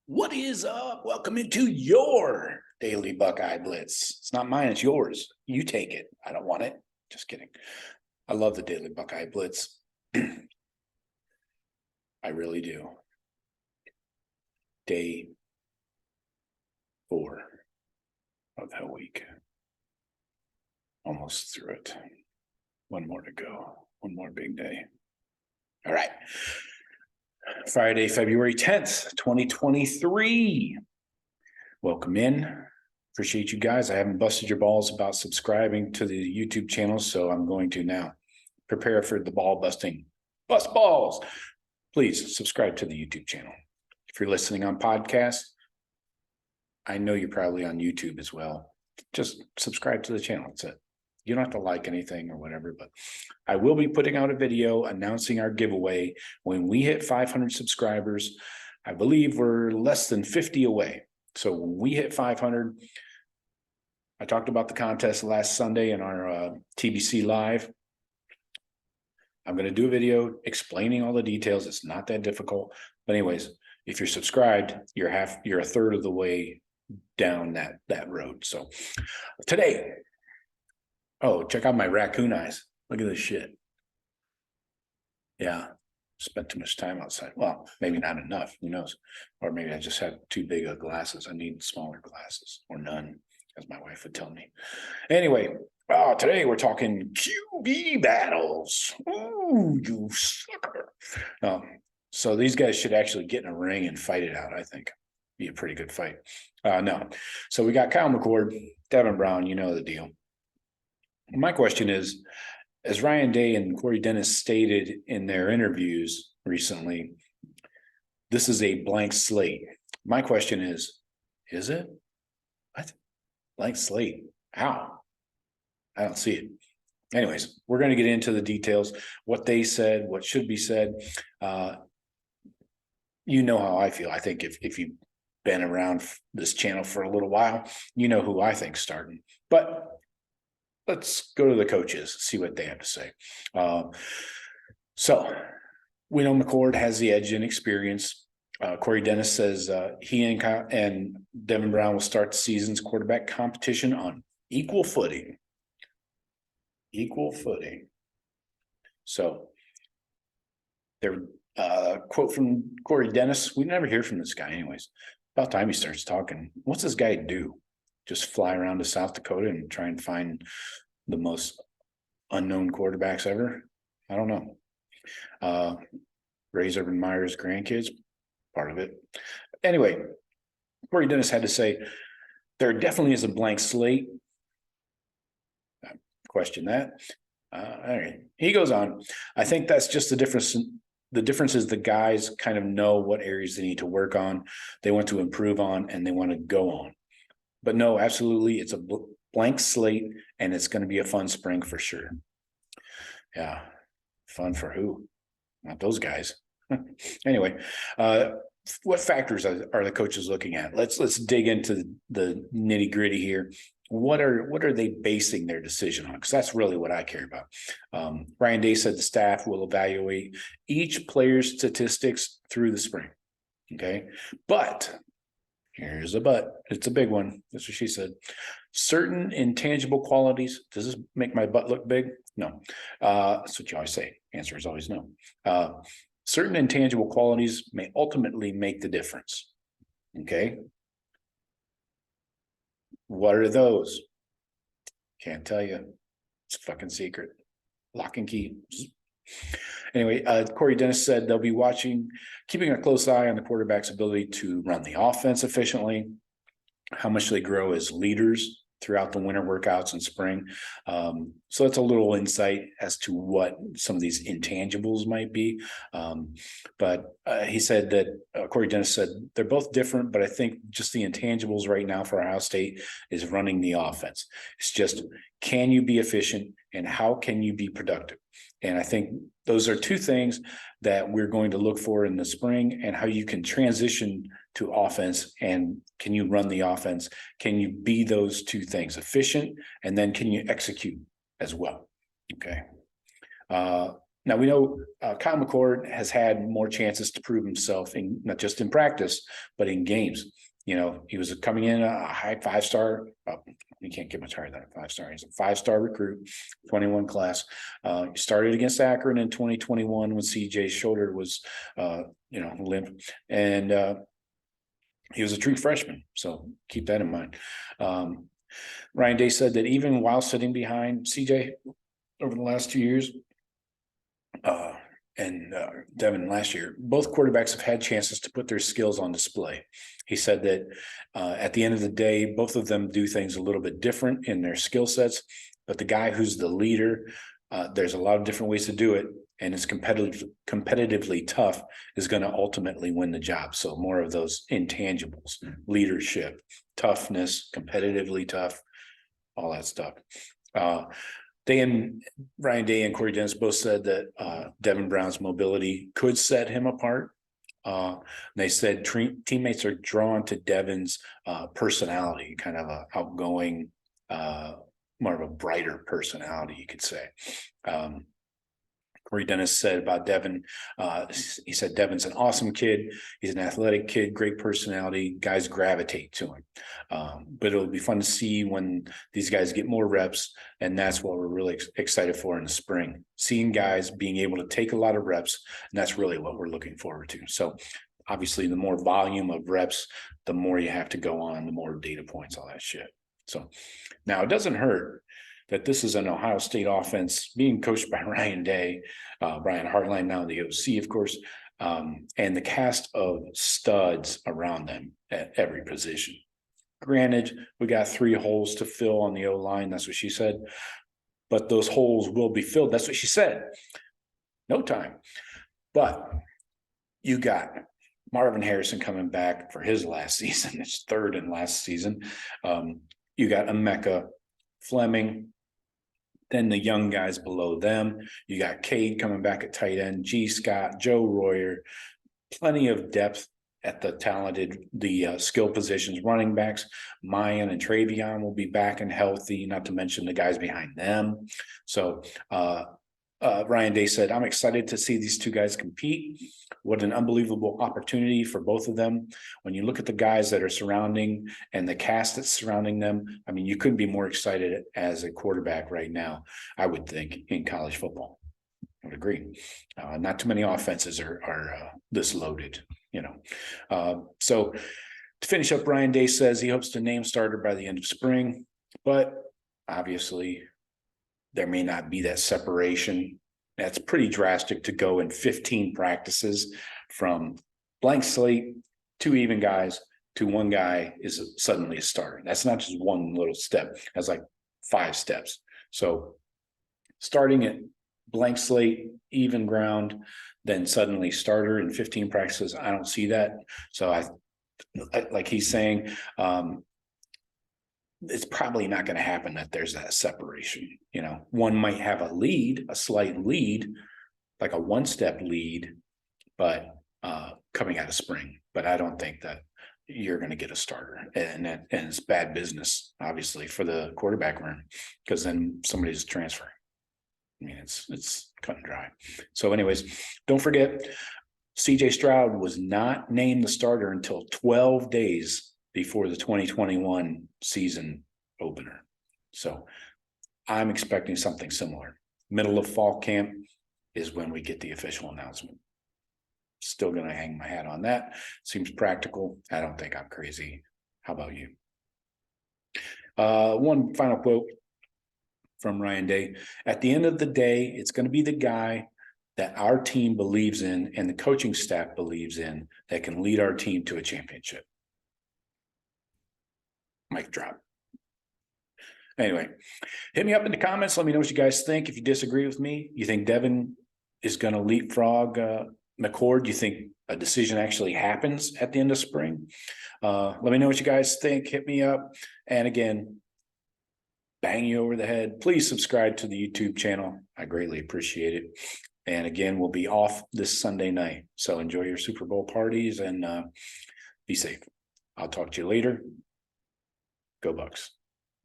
What is up? Welcome into your daily Buckeye Blitz. It's not mine, it's yours. You take it. I don't want it. Just kidding. I love the daily Buckeye Blitz. I really do. Day 4 of that week. Almost through it. One more to go. One more big day. All right. Friday, February 10th, 2023. Welcome in. Appreciate you guys. I haven't busted your balls about subscribing to the YouTube channel, so I'm going to now prepare for the ball busting. Bust balls. Please subscribe to the YouTube channel. If you're listening on podcast, I know you're probably on YouTube as well. Just subscribe to the channel. That's it. You don't have to like anything or whatever, but I will be putting out a video announcing our giveaway when we hit 500 subscribers. I believe we're less than 50 away. So when we hit 500, I talked about the contest last Sunday in our TBC Live. I'm going to do a video explaining all the details. It's not that difficult. But anyways, if you're subscribed, you're a third of the way down that road. So today, oh, check out my raccoon eyes. Look at this shit. Yeah, spent too much time outside. Well, maybe not enough. Who knows? Or maybe I just have too big of glasses. I need smaller glasses or none, as my wife would tell me. Anyway, today we're talking QB battles. Ooh, you sucker. So these guys should actually get in a ring and fight it out, I think. Be a pretty good fight. No. So we got Kyle McCord, Devin Brown, you know the deal. My question is, as Ryan Day and Corey Dennis stated in their interviews recently, this is a blank slate. My question is it? What? Blank slate? How? I don't see it. Anyways, we're going to get into the details, what they said, what should be said. You know how I feel. I think if you've been around this channel for a little while, you know who I think's starting. But let's go to the coaches, see what they have to say. So we know McCord has the edge in experience. Corey Dennis says he and Devin Brown will start the season's quarterback competition on equal footing. Equal footing. So there, quote from Corey Dennis, we never hear from this guy anyways. About time he starts talking. What's this guy do? Just fly around to South Dakota and try and find the most unknown quarterbacks ever? I don't know. Raise Urban Meyer's grandkids, part of it. Anyway, Corey Dennis had to say, there definitely is a blank slate. I question that. All right. He goes on. I think that's just the difference. The difference is the guys kind of know what areas they need to work on, they want to improve on, and they want to go on. But no, absolutely, it's a blank slate, and it's going to be a fun spring for sure. Yeah, fun for who? Not those guys. Anyway, what factors are the coaches looking at? Let's dig into the nitty gritty here. What are they basing their decision on? Because that's really what I care about. Ryan Day said the staff will evaluate each player's statistics through the spring. Okay, but here's a but. It's a big one. That's what she said. Certain intangible qualities. Does this make my butt look big? No. That's what you always say. Answer is always no. Certain intangible qualities may ultimately make the difference. Okay. What are those? Can't tell you. It's a fucking secret. Lock and key. Anyway, Corey Dennis said they'll be keeping a close eye on the quarterback's ability to run the offense efficiently, how much they grow as leaders throughout the winter workouts and spring. So that's a little insight as to what some of these intangibles might be. But he said that, Corey Dennis said, they're both different, but I think just the intangibles right now for Ohio State is running the offense. It's just, can you be efficient and how can you be productive? And I think those are two things that we're going to look for in the spring, and how you can transition to offense, and can you run the offense? Can you be those two things, efficient, and then can you execute as well? Okay. Now we know Kyle McCord has had more chances to prove himself in not just in practice, but in games. You know, he was coming in a high 5-star. You can't get much higher than a 5-star. He's a 5-star recruit, 21 class. He started against Akron in 2021 when CJ's shoulder was, limp, and he was a true freshman. So keep that in mind. Ryan Day said that even while sitting behind CJ over the last 2 years, and Devin last year, both quarterbacks have had chances to put their skills on display. He said that at the end of the day, both of them do things a little bit different in their skill sets, but the guy who's the leader, there's a lot of different ways to do it, and it's competitively tough is going to ultimately win the job. So more of those intangibles, leadership, toughness, competitively tough, all that stuff. Ryan Day and Corey Dennis both said that Devin Brown's mobility could set him apart. They said teammates are drawn to Devin's personality, kind of a outgoing, more of a brighter personality, you could say. Corey Dennis said about Devin, he said Devin's an awesome kid. He's an athletic kid, great personality. Guys gravitate to him. But it'll be fun to see when these guys get more reps, and that's what we're really excited for in the spring. Seeing guys being able to take a lot of reps, and that's really what we're looking forward to. So obviously, the more volume of reps, the more you have to go on, the more data points, all that shit. So now it doesn't hurt that this is an Ohio State offense being coached by Ryan Day, Brian Hartline, now the OC, of course, and the cast of studs around them at every position. Granted, we got 3 holes to fill on the O-line. That's what she said. But those holes will be filled. That's what she said. No time. But you got Marvin Harrison coming back for his last season. It's 3rd and last season. You got Emeka, Fleming, then the young guys below them. You got Cade coming back at tight end, G. Scott, Joe Royer, plenty of depth at the skill positions. Running backs, Mayan and Travion will be back and healthy, not to mention the guys behind them. So Ryan Day said, I'm excited to see these 2 guys compete. What an unbelievable opportunity for both of them. When you look at the guys that are surrounding and the cast that's surrounding them, I mean, you couldn't be more excited as a quarterback right now, I would think, in college football. I would agree. Not too many offenses are this loaded, you know. So to finish up, Ryan Day says he hopes to name starter by the end of spring, but obviously there may not be that separation. That's pretty drastic to go in 15 practices from blank slate, 2 even guys, to 1 guy is suddenly a starter. That's not just one little step. That's like 5 steps. So starting at blank slate, even ground, then suddenly starter in 15 practices, I don't see that. So I like he's saying, it's probably not going to happen that there's that separation. You know, one might have a slight lead, like a 1-step lead, but coming out of spring. But I don't think that you're going to get a starter, and it's bad business, obviously, for the quarterback room, because then somebody's transferring. I mean, it's cut and dry. So, anyways, don't forget, CJ Stroud was not named the starter until 12 days before the 2021 season opener. So I'm expecting something similar. Middle of fall camp is when we get the official announcement. Still going to hang my hat on that. Seems practical. I don't think I'm crazy. How about you? One final quote from Ryan Day. At the end of the day, it's going to be the guy that our team believes in and the coaching staff believes in that can lead our team to a championship. Mic drop. Anyway, hit me up in the comments. Let me know what you guys think. If you disagree with me, you think Devin is going to leapfrog McCord? Do you think a decision actually happens at the end of spring? Let me know what you guys think. Hit me up. And again, bang you over the head. Please subscribe to the YouTube channel. I greatly appreciate it. And again, we'll be off this Sunday night. So enjoy your Super Bowl parties and be safe. I'll talk to you later. Go Bucks.